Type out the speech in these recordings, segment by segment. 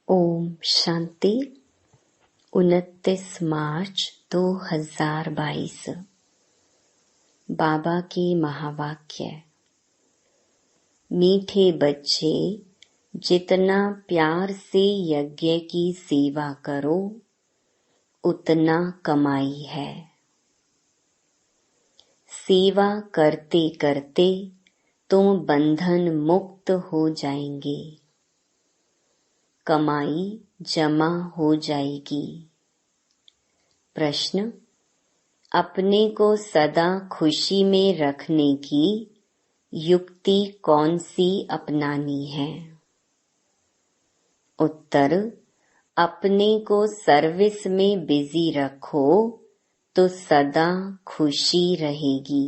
ओम शांति। 29 मार्च 2022। बाबा की महावाक्य। मीठे बच्चे, जितना प्यार से यज्ञ की सेवा करो उतना कमाई है। सेवा करते करते तुम बंधन मुक्त हो जाएंगे, कमाई जमा हो जाएगी। प्रश्न: अपने को सदा खुशी में रखने की युक्ति कौन सी अपनानी है? उत्तर: अपने को सर्विस में बिजी रखो तो सदा खुशी रहेगी,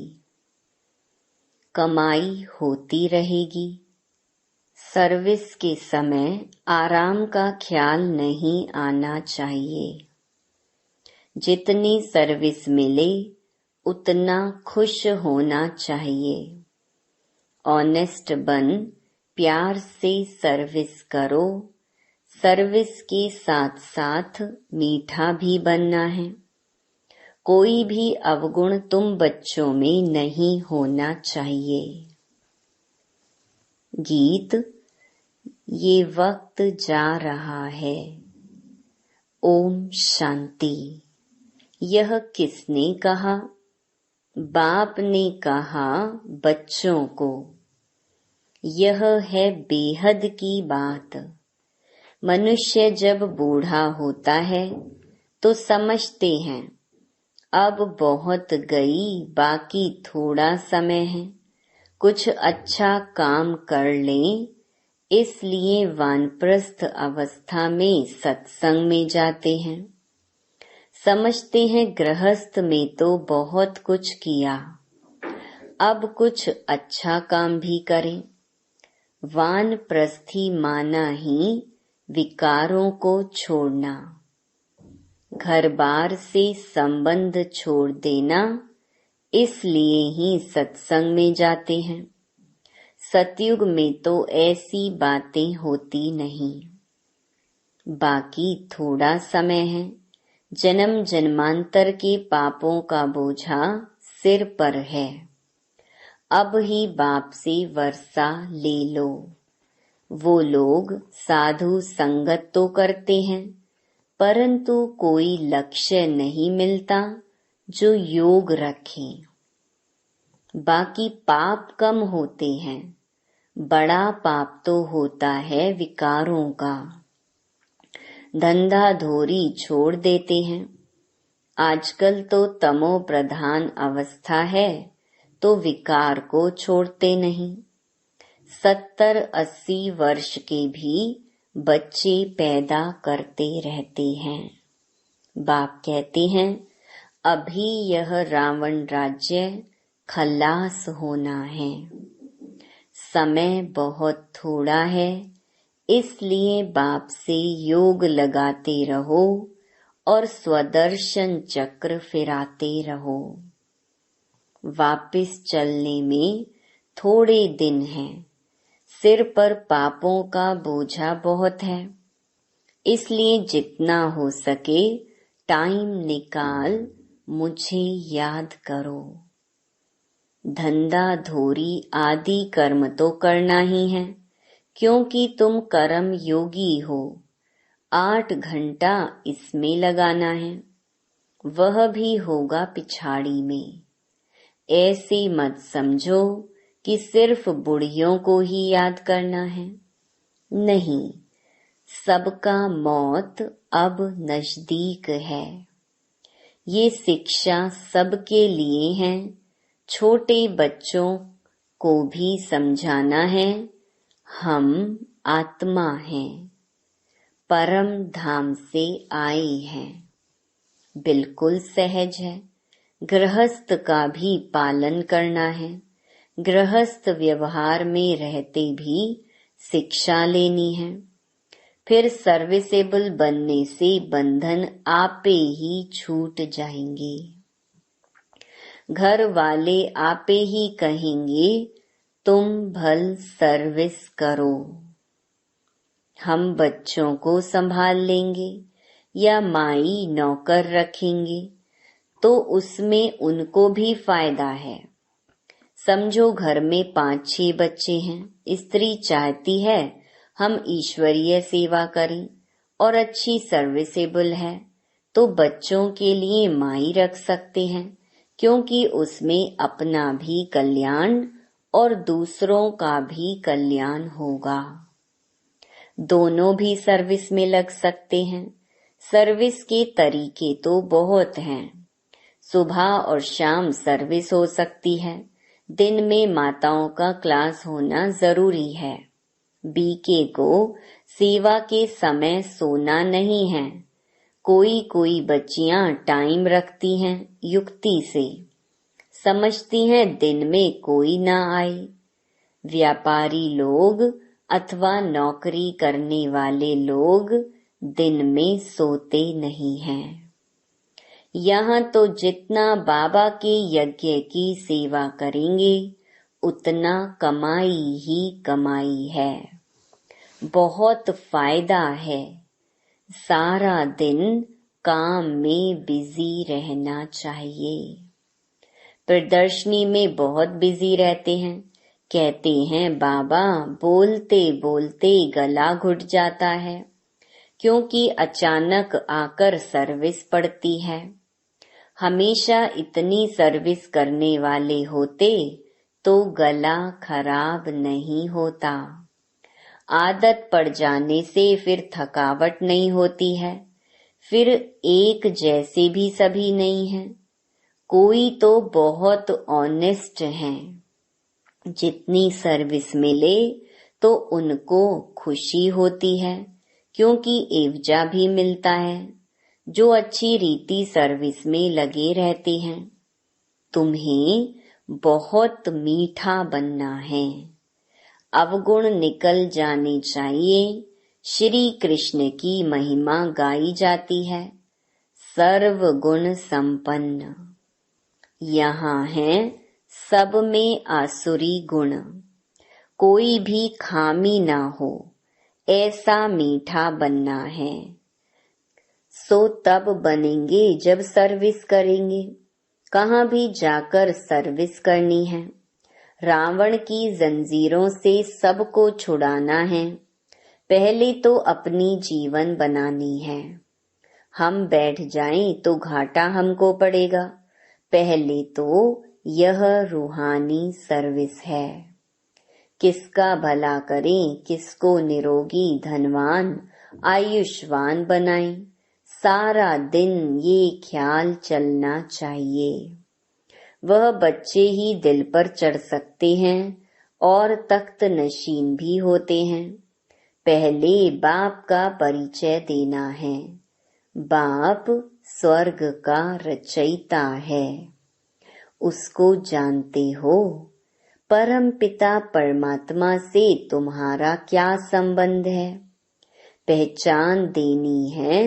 कमाई होती रहेगी। सर्विस के समय आराम का ख्याल नहीं आना चाहिए। जितनी सर्विस मिले उतना खुश होना चाहिए। ऑनेस्ट बन प्यार से सर्विस करो। सर्विस के साथ साथ मीठा भी बनना है। कोई भी अवगुण तुम बच्चों में नहीं होना चाहिए। गीत। ये वक्त जा रहा है। ओम शांति। यह किसने कहा? बाप ने कहा बच्चों को। यह है बेहद की बात। मनुष्य जब बूढ़ा होता है तो समझते हैं अब बहुत गई, बाकी थोड़ा समय है, कुछ अच्छा काम कर लें। इसलिए वानप्रस्थ अवस्था में सत्संग में जाते हैं। समझते हैं गृहस्थ में तो बहुत कुछ किया, अब कुछ अच्छा काम भी करें। वानप्रस्थी माना ही विकारों को छोड़ना, घर बार से संबंध छोड़ देना। इसलिए ही सत्संग में जाते हैं। सतयुग में तो ऐसी बातें होती नहीं। बाकी थोड़ा समय है। जन्म जन्मांतर के पापों का बोझा सिर पर है। अब ही बाप से वर्षा ले लो। वो लोग साधु संगत तो करते हैं, परंतु कोई लक्ष्य नहीं मिलता जो योग रखे। बाकी पाप कम होते हैं, बड़ा पाप तो होता है विकारों का। धंधा धोरी छोड़ देते हैं। आजकल तो तमो प्रधान अवस्था है तो विकार को छोड़ते नहीं। 70-80 वर्ष के भी बच्चे पैदा करते रहते हैं। बाप कहते हैं अभी यह रावण राज्य खलास होना है। समय बहुत थोड़ा है, इसलिए बाप से योग लगाते रहो और स्वदर्शन चक्र फिराते रहो। वापिस चलने में थोड़े दिन हैं। सिर पर पापों का बोझा बहुत है, इसलिए जितना हो सके टाइम निकाल मुझे याद करो। धंधा धोरी आदि कर्म तो करना ही है, क्योंकि तुम कर्म योगी हो। 8 घंटा इसमें लगाना है, वह भी होगा पिछाड़ी में। ऐसे मत समझो कि सिर्फ बुढ़ियों को ही याद करना है। नहीं, सबका मौत अब नजदीक है। ये शिक्षा सबके लिए है। छोटे बच्चों को भी समझाना है हम आत्मा हैं, परम धाम से आए हैं। बिल्कुल सहज है। गृहस्थ का भी पालन करना है। गृहस्थ व्यवहार में रहते भी शिक्षा लेनी है। फिर सर्विसेबल बनने से बंधन आपे ही छूट जाएंगे। घर वाले आपे ही कहेंगे तुम भल सर्विस करो। हम बच्चों को संभाल लेंगे या माई नौकर रखेंगे तो उसमें उनको भी फायदा है। समझो घर में 5-6 बच्चे हैं, स्त्री चाहती है हम ईश्वरीय सेवा करें और अच्छी सर्विसेबल है तो बच्चों के लिए माई रख सकते हैं, क्योंकि उसमें अपना भी कल्याण और दूसरों का भी कल्याण होगा। दोनों भी सर्विस में लग सकते हैं। सर्विस के तरीके तो बहुत हैं। सुबह और शाम सर्विस हो सकती है। दिन में माताओं का क्लास होना जरूरी है। बीके को सेवा के समय सोना नहीं है। कोई बच्चियां टाइम रखती हैं युक्ति से, समझती हैं दिन में कोई ना आए। व्यापारी लोग अथवा नौकरी करने वाले लोग दिन में सोते नहीं हैं। यहाँ तो जितना बाबा के यज्ञ की सेवा करेंगे उतना कमाई ही कमाई है। बहुत फायदा है। सारा दिन काम में बिजी रहना चाहिए। प्रदर्शनी में बहुत बिजी रहते हैं। कहते हैं बाबा बोलते बोलते गला घुट जाता है, क्योंकि अचानक आकर सर्विस पड़ती है। हमेशा इतनी सर्विस करने वाले होते तो गला खराब नहीं होता। आदत पड़ जाने से फिर थकावट नहीं होती है। फिर एक जैसे भी सभी नहीं हैं। कोई तो बहुत ऑनेस्ट हैं। जितनी सर्विस मिले तो उनको खुशी होती है, क्योंकि एवजा भी मिलता है। जो अच्छी रीति सर्विस में लगे रहते हैं। तुम्हें बहुत मीठा बनना है। अवगुण निकल जाने चाहिए। श्री कृष्ण की महिमा गाई जाती है। सर्व गुण संपन्न। यहाँ है सब में आसुरी गुण। कोई भी खामी ना हो, ऐसा मीठा बनना है। सो तब बनेंगे जब सर्विस करेंगे। कहाँ भी जाकर सर्विस करनी है। रावण की जंजीरों से सबको छुड़ाना है। पहले तो अपनी जीवन बनानी है। हम बैठ जाएं तो घाटा हमको पड़ेगा। पहले तो यह रूहानी सर्विस है। किसका भला करें, किसको निरोगी धनवान आयुष्मान बनाएं, सारा दिन ये ख्याल चलना चाहिए। वह बच्चे ही दिल पर चढ़ सकते हैं और तख्त नशीन भी होते हैं। पहले बाप का परिचय देना है। बाप स्वर्ग का रचयिता है। उसको जानते हो। परम पिता परमात्मा से तुम्हारा क्या संबंध है। पहचान देनी है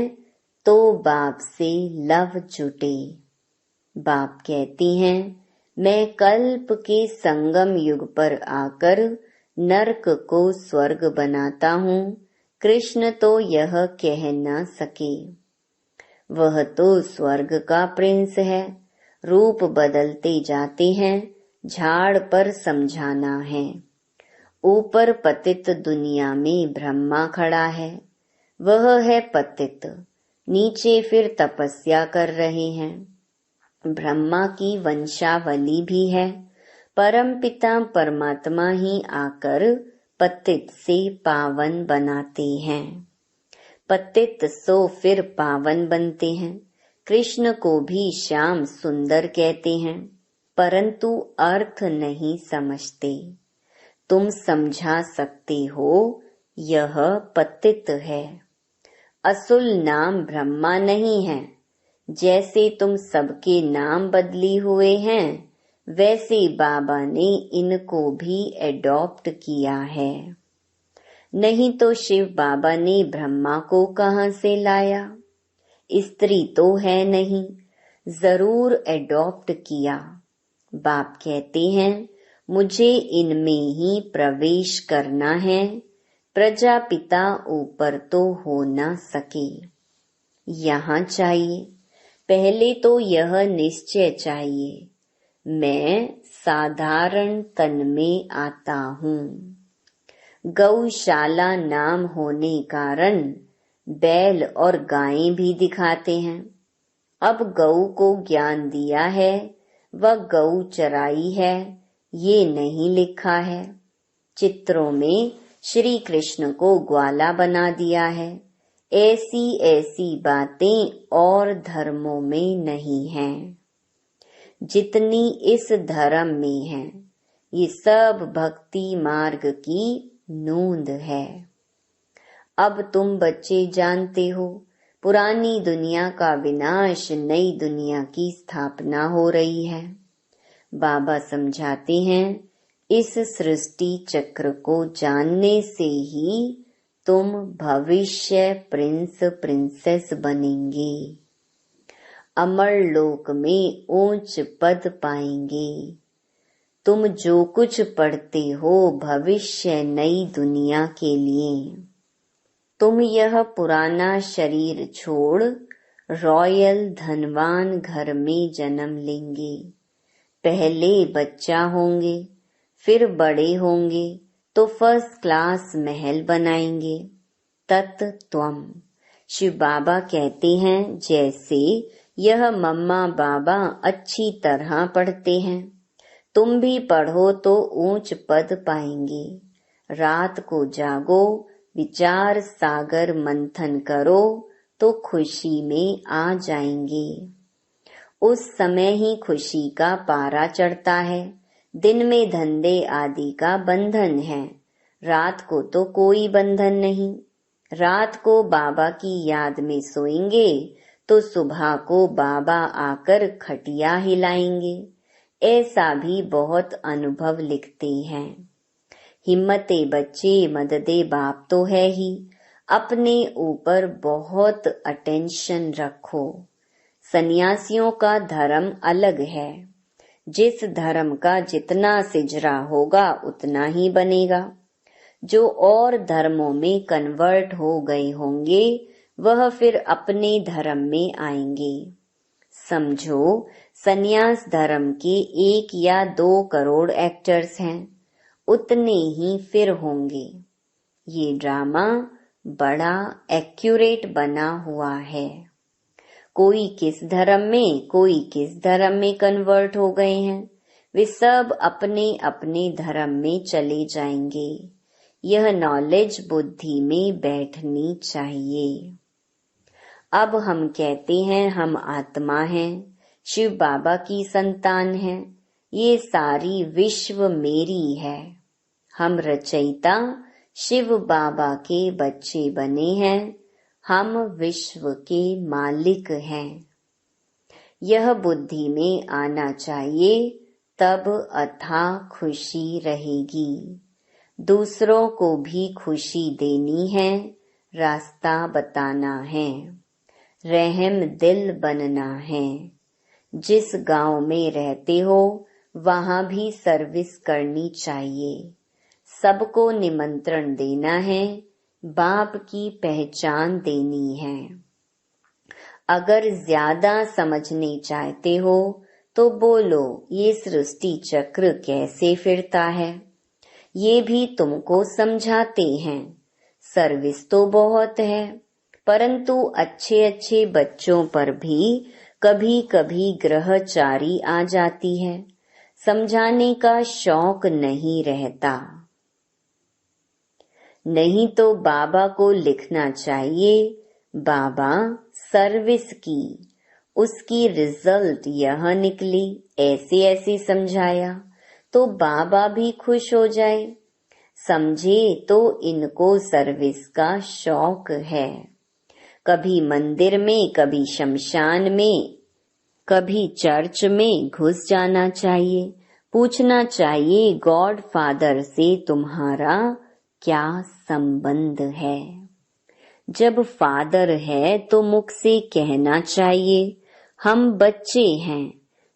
तो बाप से लव जुटे। बाप कहती हैं मैं कल्प के संगम युग पर आकर नरक को स्वर्ग बनाता हूँ। कृष्ण तो यह कह न सके। वह तो स्वर्ग का प्रिंस है। रूप बदलते जाते हैं। झाड़ पर समझाना है। ऊपर पतित दुनिया में ब्रह्मा खड़ा है। वह है पतित। नीचे फिर तपस्या कर रहे हैं। ब्रह्मा की वंशावली भी है। परम पिता परमात्मा ही आकर पतित से पावन बनाते हैं। पतित सो फिर पावन बनते हैं। कृष्ण को भी श्याम सुंदर कहते हैं, परंतु अर्थ नहीं समझते। तुम समझा सकते हो, यह पतित है। असुल नाम ब्रह्मा नहीं है। जैसे तुम सबके नाम बदली हुए हैं, वैसे बाबा ने इनको भी एडॉप्ट किया है। नहीं तो शिव बाबा ने ब्रह्मा को कहाँ से लाया। स्त्री तो है नहीं, जरूर एडॉप्ट किया। बाप कहते हैं मुझे इनमें ही प्रवेश करना है, प्रजापिता ऊपर तो हो न सके। यहाँ चाहिए, पहले तो यह निश्चय चाहिए, मैं साधारण तन में आता हूँ। गौशाला नाम होने कारण बैल और गायें भी दिखाते हैं। अब गऊ को ज्ञान दिया है, वह गऊ चराई है, ये नहीं लिखा है। चित्रों में श्री कृष्ण को ग्वाला बना दिया है। ऐसी ऐसी बातें और धर्मों में नहीं हैं, जितनी इस धर्म में है। ये सब भक्ति मार्ग की नूंद है। अब तुम बच्चे जानते हो, पुरानी दुनिया का विनाश, नई दुनिया की स्थापना हो रही है। बाबा समझाते हैं, इस सृष्टि चक्र को जानने से ही तुम भविष्य प्रिंस प्रिंसेस बनेंगे, अमर लोक में ऊंच पद पाएंगे। तुम जो कुछ पढ़ते हो भविष्य नई दुनिया के लिए। तुम यह पुराना शरीर छोड़ रॉयल धनवान घर में जन्म लेंगे। पहले बच्चा होंगे, फिर बड़े होंगे तो फर्स्ट क्लास महल बनाएंगे। तत्त्वम शिव बाबा कहते हैं, जैसे यह मम्मा बाबा अच्छी तरह पढ़ते हैं, तुम भी पढ़ो तो ऊंच पद पाएंगे। रात को जागो, विचार सागर मंथन करो तो खुशी में आ जाएंगे। उस समय ही खुशी का पारा चढ़ता है। दिन में धंधे आदि का बंधन है, रात को तो कोई बंधन नहीं। रात को बाबा की याद में सोएंगे तो सुबह को बाबा आकर खटिया हिलाएंगे। ऐसा भी बहुत अनुभव लिखते हैं। हिम्मते बच्चे मददे बाप तो है ही, अपने ऊपर बहुत अटेंशन रखो। सन्यासियों का धर्म अलग है। जिस धर्म का जितना सिजरा होगा उतना ही बनेगा। जो और धर्मों में कन्वर्ट हो गए होंगे वह फिर अपने धर्म में आएंगे। समझो, सन्यास धर्म के 1 या 2 करोड़ एक्टर्स हैं, उतने ही फिर होंगे। ये ड्रामा बड़ा एक्यूरेट बना हुआ है। कोई किस धर्म में, कोई किस धर्म में कन्वर्ट हो गए हैं, वे सब अपने अपने धर्म में चले जाएंगे। यह नॉलेज बुद्धि में बैठनी चाहिए। अब हम कहते हैं हम आत्मा हैं, शिव बाबा की संतान हैं, ये सारी विश्व मेरी है। हम रचयिता शिव बाबा के बच्चे बने हैं, हम विश्व के मालिक हैं। यह बुद्धि में आना चाहिए, तब अथाह खुशी रहेगी। दूसरों को भी खुशी देनी है, रास्ता बताना है, रहम दिल बनना है। जिस गांव में रहते हो वहां भी सर्विस करनी चाहिए। सबको निमंत्रण देना है, बाप की पहचान देनी है। अगर ज्यादा समझने चाहते हो तो बोलो, ये सृष्टि चक्र कैसे फिरता है, ये भी तुमको समझाते हैं। सर्विस तो बहुत है, परंतु अच्छे अच्छे बच्चों पर भी कभी कभी ग्रहचारी आ जाती है, समझाने का शौक नहीं रहता। नहीं तो बाबा को लिखना चाहिए, बाबा सर्विस की, उसकी रिजल्ट यह निकली, ऐसे ऐसे समझाया, तो बाबा भी खुश हो जाए। समझे तो इनको सर्विस का शौक है। कभी मंदिर में, कभी शमशान में, कभी चर्च में घुस जाना चाहिए। पूछना चाहिए, गॉड फादर से तुम्हारा क्या संबंध है। जब फादर है तो मुख से कहना चाहिए, हम बच्चे हैं,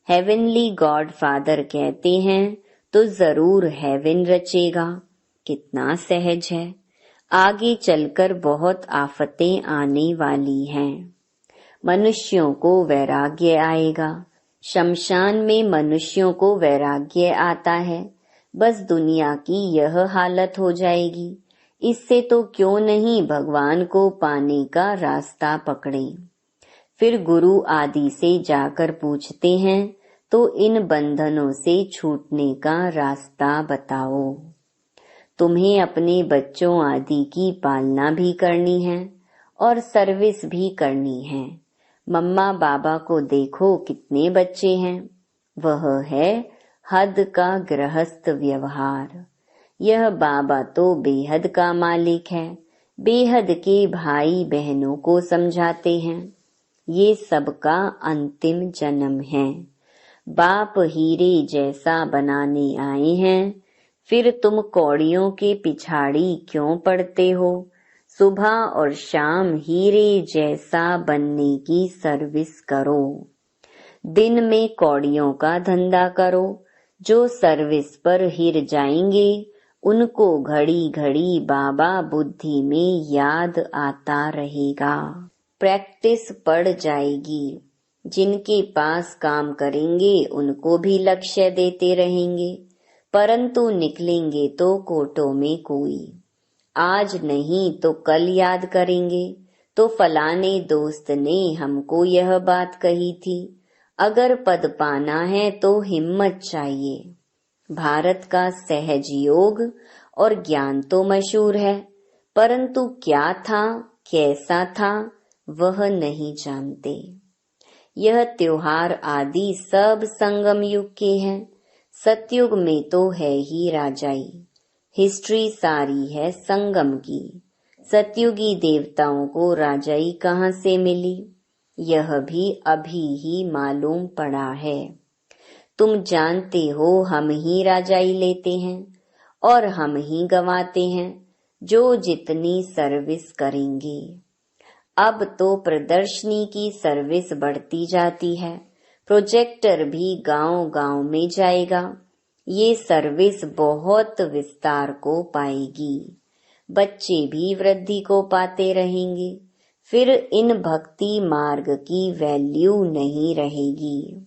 हेवनली गॉड फादर कहते हैं तो जरूर हेवन रचेगा। कितना सहज है। आगे चलकर बहुत आफतें आने वाली हैं। मनुष्यों को वैराग्य आएगा। शमशान में मनुष्यों को वैराग्य आता है। बस दुनिया की यह हालत हो जाएगी। इससे तो क्यों नहीं भगवान को पाने का रास्ता पकड़े। फिर गुरु आदि से जाकर पूछते हैं तो इन बंधनों से छूटने का रास्ता बताओ। तुम्हें अपने बच्चों आदि की पालना भी करनी है और सर्विस भी करनी है। मम्मा बाबा को देखो कितने बच्चे हैं। वह है हद का गृहस्थ व्यवहार। यह बाबा तो बेहद का मालिक है। बेहद के भाई बहनों को समझाते हैं। ये सबका अंतिम जन्म है। बाप हीरे जैसा बनाने आए हैं। फिर तुम कौड़ियों के पिछाड़ी क्यों पड़ते हो। सुबह और शाम हीरे जैसा बनने की सर्विस करो। दिन में कौड़ियों का धंधा करो। जो सर्विस पर हिर जाएंगे उनको घड़ी घड़ी बाबा बुद्धि में याद आता रहेगा। प्रैक्टिस पड़ जाएगी। जिनके पास काम करेंगे उनको भी लक्ष्य देते रहेंगे, परंतु निकलेंगे तो कोटों में कोई। आज नहीं तो कल याद करेंगे तो फलाने दोस्त ने हमको यह बात कही थी। अगर पद पाना है तो हिम्मत चाहिए। भारत का सहज योग और ज्ञान तो मशहूर है, परंतु क्या था कैसा था वह नहीं जानते। यह त्योहार आदि सब संगम युग के हैं। सतयुग में तो है ही राजाई। हिस्ट्री सारी है संगम की। सतयुगी देवताओं को राजाई कहाँ से मिली, यह भी अभी ही मालूम पड़ा है। तुम जानते हो हम ही राजाई लेते हैं और हम ही गंवाते हैं जो जितनी सर्विस करेंगे। अब तो प्रदर्शनी की सर्विस बढ़ती जाती है। प्रोजेक्टर भी गांव-गांव में जाएगा। ये सर्विस बहुत विस्तार को पाएगी। बच्चे भी वृद्धि को पाते रहेंगे। फिर इन भक्ति मार्ग की वैल्यू नहीं रहेगी।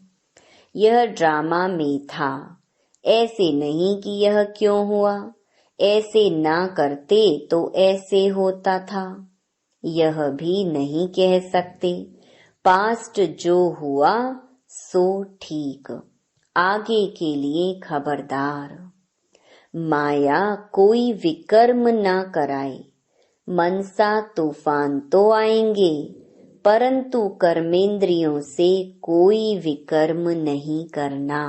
यह ड्रामा में था, ऐसे नहीं कि यह क्यों हुआ, ऐसे ना करते तो ऐसे होता था, यह भी नहीं कह सकते। पास्ट जो हुआ सो ठीक, आगे के लिए खबरदार। माया कोई विकर्म ना कराए। मनसा तूफान तो आएंगे, परंतु कर्मेंद्रियों से कोई विकर्म नहीं करना।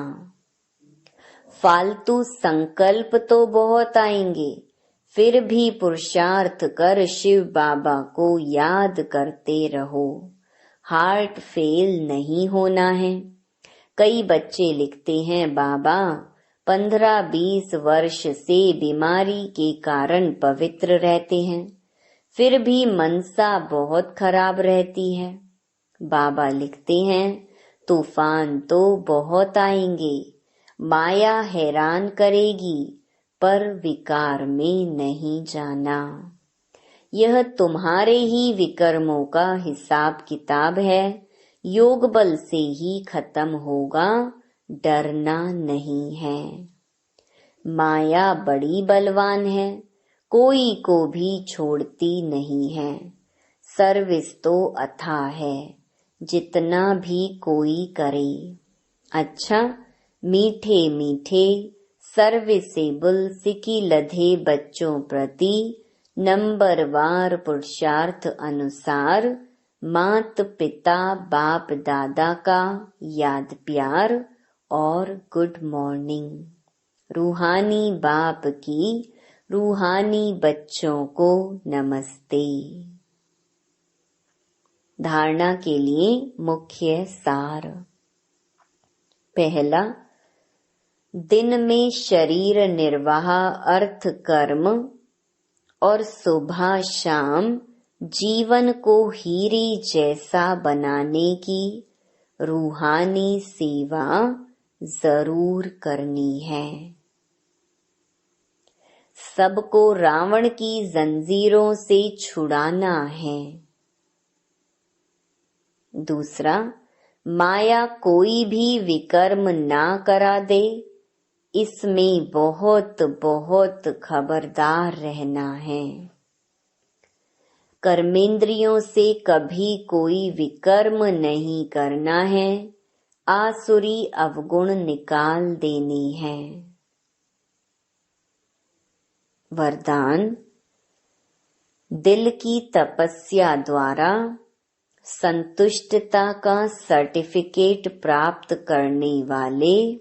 फालतू संकल्प तो बहुत आएंगे, फिर भी पुरुषार्थ कर शिव बाबा को याद करते रहो। हार्ट फेल नहीं होना है। कई बच्चे लिखते हैं, बाबा 15-20 वर्ष से बीमारी के कारण पवित्र रहते हैं, फिर भी मनसा बहुत खराब रहती है। बाबा लिखते हैं, तूफान तो बहुत आएंगे, माया हैरान करेगी, पर विकार में नहीं जाना। यह तुम्हारे ही विकर्मों का हिसाब किताब है। योग बल से ही खत्म होगा, डरना नहीं है। माया बड़ी बलवान है, कोई को भी छोड़ती नहीं है। सर्विस तो अथाह है, जितना भी कोई करे। अच्छा, मीठे मीठे सर्विसेबल सिकी लधे बच्चों प्रति नंबरवार पुरुषार्थ अनुसार मात पिता बाप दादा का याद प्यार और गुड मॉर्निंग। रूहानी बाप की रूहानी बच्चों को नमस्ते। धारणा के लिए मुख्य सार। पहला, दिन में शरीर निर्वाह अर्थ कर्म और सुबह शाम जीवन को हीरे जैसा बनाने की रूहानी सेवा जरूर करनी है। सबको रावण की जंजीरों से छुड़ाना है। दूसरा, माया कोई भी विकर्म ना करा दे, इसमें बहुत बहुत खबरदार रहना है। कर्मेंद्रियों से कभी कोई विकर्म नहीं करना है, आसुरी अवगुण निकाल देने हैं। वरदान, दिल की तपस्या द्वारा संतुष्टता का सर्टिफिकेट प्राप्त करने वाले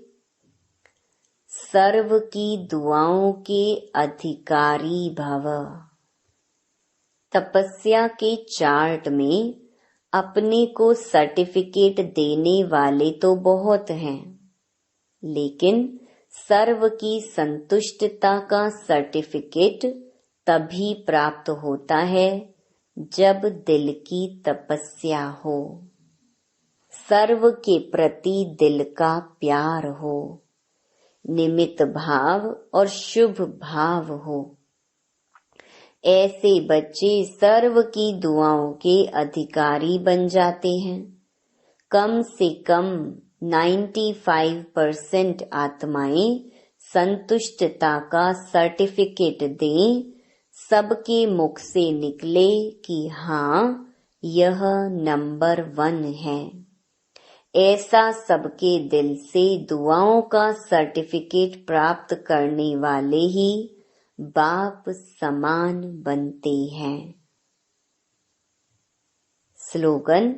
सर्व की दुआओं के अधिकारी भव। तपस्या के चार्ट में अपने को सर्टिफिकेट देने वाले तो बहुत हैं, लेकिन सर्व की संतुष्टता का सर्टिफिकेट तभी प्राप्त होता है जब दिल की तपस्या हो, सर्व के प्रति दिल का प्यार हो, निमित्त भाव और शुभ भाव हो। ऐसे बच्चे सर्व की दुआओं के अधिकारी बन जाते हैं। कम से कम 95% आत्माएं संतुष्टता का सर्टिफिकेट दें, सबके मुख से निकले कि हाँ, यह नंबर 1 है। ऐसा सबके दिल से दुआओं का सर्टिफिकेट प्राप्त करने वाले ही बाप समान बनते हैं। स्लोगन,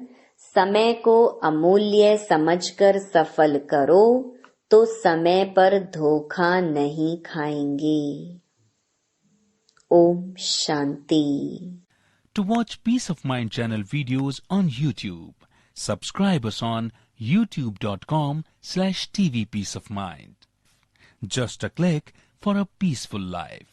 समय को अमूल्य समझकर सफल करो तो समय पर धोखा नहीं खाएंगे। Om Shanti. To watch Peace of Mind channel videos on YouTube, subscribe us on youtube.com/tvpeaceofmind. Just a click for a peaceful life.